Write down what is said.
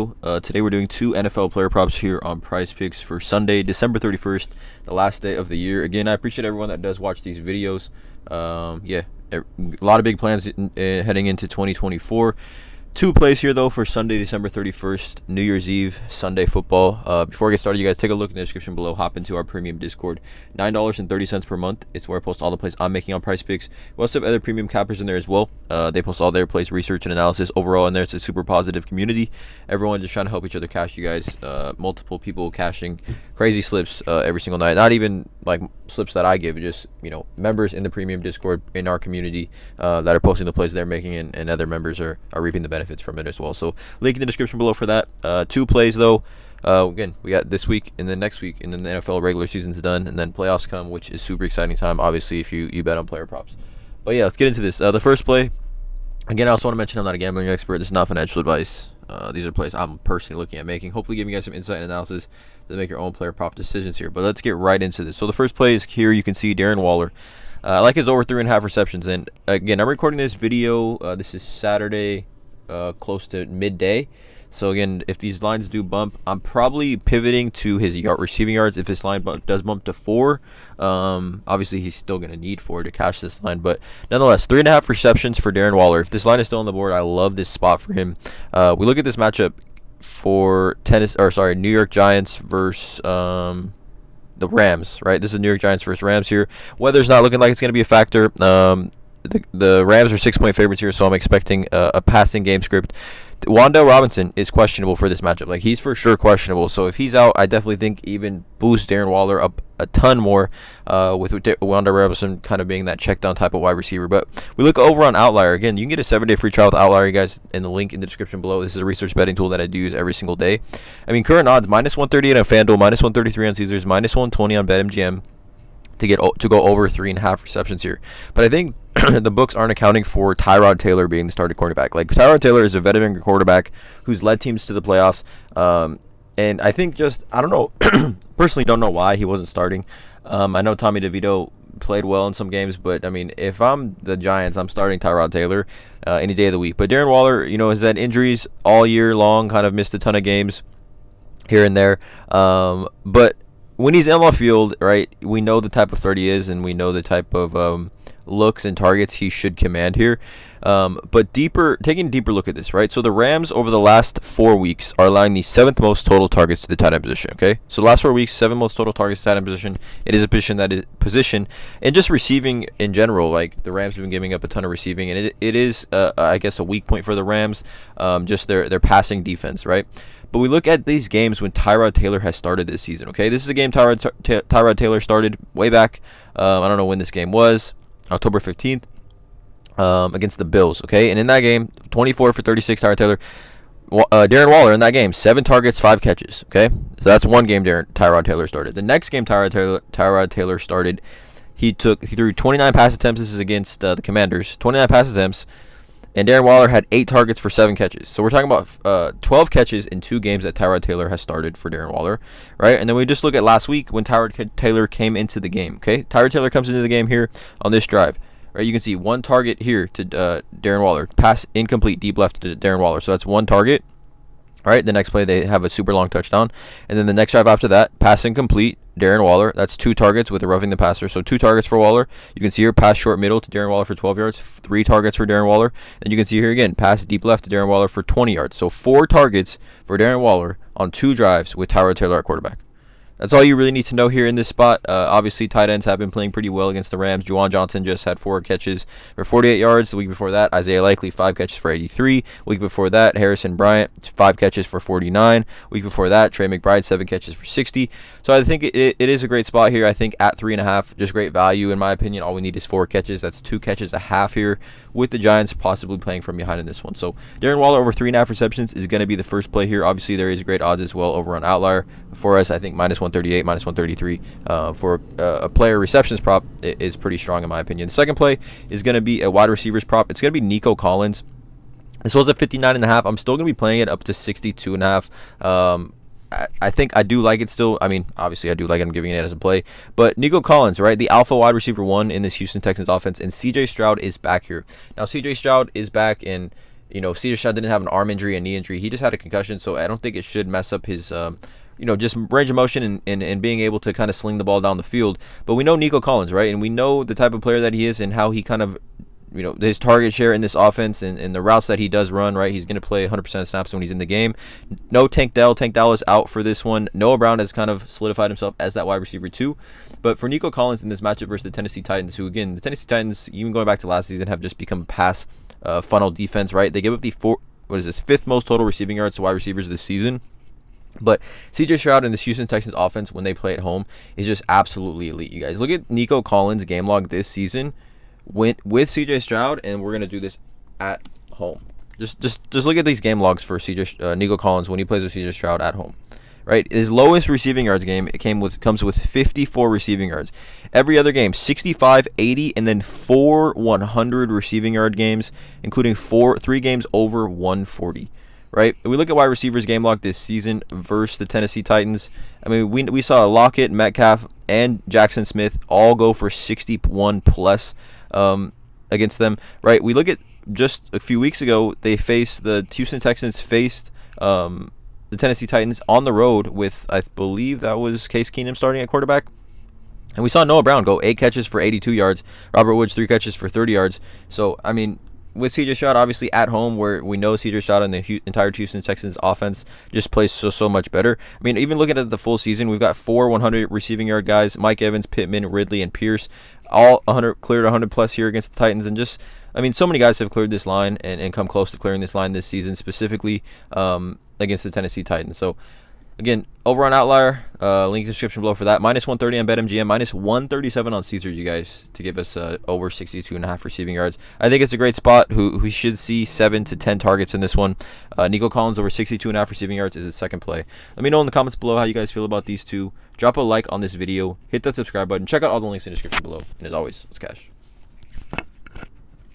Today we're doing 2 NFL player props here on PrizePicks for Sunday, December 31st, the last day of the year. Again, I appreciate everyone that does watch these videos. A lot of big plans heading into 2024. 2 plays here, though, for Sunday, December 31st, New Year's Eve, Sunday football. Before I get started, you guys take a look in the description below. Hop into our premium Discord. $9.30 per month. It's where I post all the plays I'm making on PrizePicks. We also have other premium cappers in there as well. They post all their plays, research, and analysis. Overall, in there, it's a super positive community. Everyone just trying to help each other cash, you guys. Multiple people cashing crazy slips every single night. Not even, like, slips that I give. Just, members in the premium Discord in our community that are posting the plays they're making, and other members are reaping the benefits from it as well. So link in the description below for that. 2 plays though. Again, we got this week and then next week, and then the NFL regular season's done, and then playoffs come, which is super exciting time, obviously, if you bet on player props. But yeah, let's get into this. The first play, again, I also want to mention I'm not a gambling expert. This is not financial advice. These are plays I'm personally looking at making, hopefully giving you guys some insight and analysis to make your own player prop decisions here. But let's get right into this. So the first play is here. You can see Darren Waller. I like his over 3.5 receptions, and again, I'm recording this video. This is Saturday, close to midday. So again, if these lines do bump, I'm probably pivoting to his receiving yards. If this line does bump to 4, obviously he's still going to need 4 to cash this line. But nonetheless, 3.5 receptions for Darren Waller. If this line is still on the board, I love this spot for him. We look at this matchup for New York Giants versus the Rams, right? This is New York Giants versus Rams here. Weather's not looking like it's going to be a factor. The Rams are 6-point favorites here, so I'm expecting a passing game script. Wan'Dale Robinson is questionable for this matchup. Like, he's for sure questionable. So if he's out, I definitely think even boost Darren Waller up a ton more, with Wan'Dale Robinson kind of being that check down type of wide receiver. But we look over on Outlier. Again, you can get a 7-day free trial with Outlier, you guys, in the link in the description below. This is a research betting tool that I do use every single day. I mean, current odds, -138 on FanDuel, -133 on Caesars, -120 on BetMGM. To go over 3.5 receptions here. But I think the books aren't accounting for Tyrod Taylor being the starting quarterback. Like, Tyrod Taylor is a veteran quarterback who's led teams to the playoffs. And I think I don't know, personally don't know why he wasn't starting. I know Tommy DeVito played well in some games, but I mean, if I'm the Giants, I'm starting Tyrod Taylor any day of the week. But Darren Waller, has had injuries all year long, kind of missed a ton of games here and there. But when he's on the field, right, we know the type of threat he is, and we know the type of looks and targets he should command here. But taking a deeper look at this, right? So the Rams over the last 4 weeks are allowing the 7th most total targets to the tight end position. Okay, so the last 4 weeks, 7th most total targets to the tight end position. It is a position and just receiving in general. Like, the Rams have been giving up a ton of receiving, and it is I guess a weak point for the Rams. Just their passing defense, right? But we look at these games when Tyrod Taylor has started this season, okay? This is a game Tyrod Taylor started way back. I don't know when this game was, October 15th, against the Bills, okay? And in that game, 24 for 36, Tyrod Taylor. Darren Waller in that game, 7 targets, 5 catches, okay? So that's one game Tyrod Taylor started. The next game Tyrod Taylor started, he threw 29 pass attempts. This is against the Commanders, 29 pass attempts. And Darren Waller had 8 targets for 7 catches. So we're talking about 12 catches in 2 games that Tyrod Taylor has started for Darren Waller, right? And then we just look at last week when Tyrod Taylor came into the game, okay? Tyrod Taylor comes into the game here on this drive, right? You can see 1 target here to Darren Waller. Pass incomplete, deep left to Darren Waller. So that's 1 target. All right, the next play, they have a super long touchdown. And then the next drive after that, pass incomplete, Darren Waller. That's 2 targets with a roughing the passer. So 2 targets for Waller. You can see here, pass short middle to Darren Waller for 12 yards. 3 targets for Darren Waller. And you can see here again, pass deep left to Darren Waller for 20 yards. So 4 targets for Darren Waller on 2 drives with Tyrod Taylor at quarterback. That's all you really need to know here in this spot. Obviously, tight ends have been playing pretty well against the Rams. Juwan Johnson just had 4 catches for 48 yards. The week before that, Isaiah Likely, 5 catches for 83. Week before that, Harrison Bryant, 5 catches for 49. Week before that, Trey McBride, 7 catches for 60. So I think it is a great spot here. I think at 3.5, just great value in my opinion. All we need is 4 catches. That's 2 catches a half here, with the Giants possibly playing from behind in this one. So Darren Waller over 3.5 receptions is going to be the first play here. Obviously, there is great odds as well over on Outlier for us. I think -138, -133 for a player receptions prop is pretty strong in my opinion. The second play is going to be a wide receivers prop. It's going to be Nico Collins. This was at 59.5. I'm still going to be playing it up to 62.5. I think I do like it still. I mean, obviously I do like it. I'm giving it as a play. But Nico Collins, right? The alpha wide receiver 1 in this Houston Texans offense. And CJ Stroud is back here. Now, CJ Stroud is back, and You know, CJ Stroud didn't have an arm injury, a knee injury. He just had a concussion, so I don't think it should mess up his, you know, just range of motion and being able to kind of sling the ball down the field. But we know Nico Collins, right? And we know the type of player that he is and how he kind of, you know, his target share in this offense and the routes that he does run, right? He's going to play 100% of snaps when he's in the game. No Tank Dell. Tank Dell is out for this one. Noah Brown has kind of solidified himself as that wide receiver too. But for Nico Collins in this matchup versus the Tennessee Titans, who, again, the Tennessee Titans, even going back to last season, have just become a pass funnel defense, right? They give up the fifth most total receiving yards to wide receivers this season. But CJ Stroud and this Houston Texans offense, when they play at home, is just absolutely elite, you guys. Look at Nico Collins' game log this season with CJ Stroud, and we're going to do this at home. Just look at these game logs for Nico Collins when he plays with CJ Stroud at home. Right, his lowest receiving yards game comes with 54 receiving yards. Every other game, 65, 80, and then 4 100 receiving yard games, including 3 games over 140. Right, we look at wide receivers game log this season versus the Tennessee Titans. I mean, we saw Lockett, Metcalf, and Jackson Smith all go for 61 plus against them. Right, we look at just a few weeks ago, the Houston Texans faced the Tennessee Titans on the road with, I believe that was Case Keenum starting at quarterback. And we saw Noah Brown go 8 catches for 82 yards. Robert Woods, 3 catches for 30 yards. So, I mean, with CJ Stroud, obviously at home, where we know CJ Stroud and the entire Houston Texans offense just plays so much better. I mean, even looking at the full season, we've got 4 100 receiving yard guys: Mike Evans, Pittman, Ridley, and Pierce, all cleared 100 plus here against the Titans. And just, I mean, so many guys have cleared this line and come close to clearing this line this season, specifically against the Tennessee Titans. So, again, over on Outlier, link in the description below for that. Minus 130 on BetMGM, minus 137 on Caesar, you guys, to give us over 62.5 receiving yards. I think it's a great spot. We should see 7 to 10 targets in this one. Nico Collins over 62.5 receiving yards is his second play. Let me know in the comments below how you guys feel about these two. Drop a like on this video. Hit that subscribe button. Check out all the links in the description below. And as always, let's cash.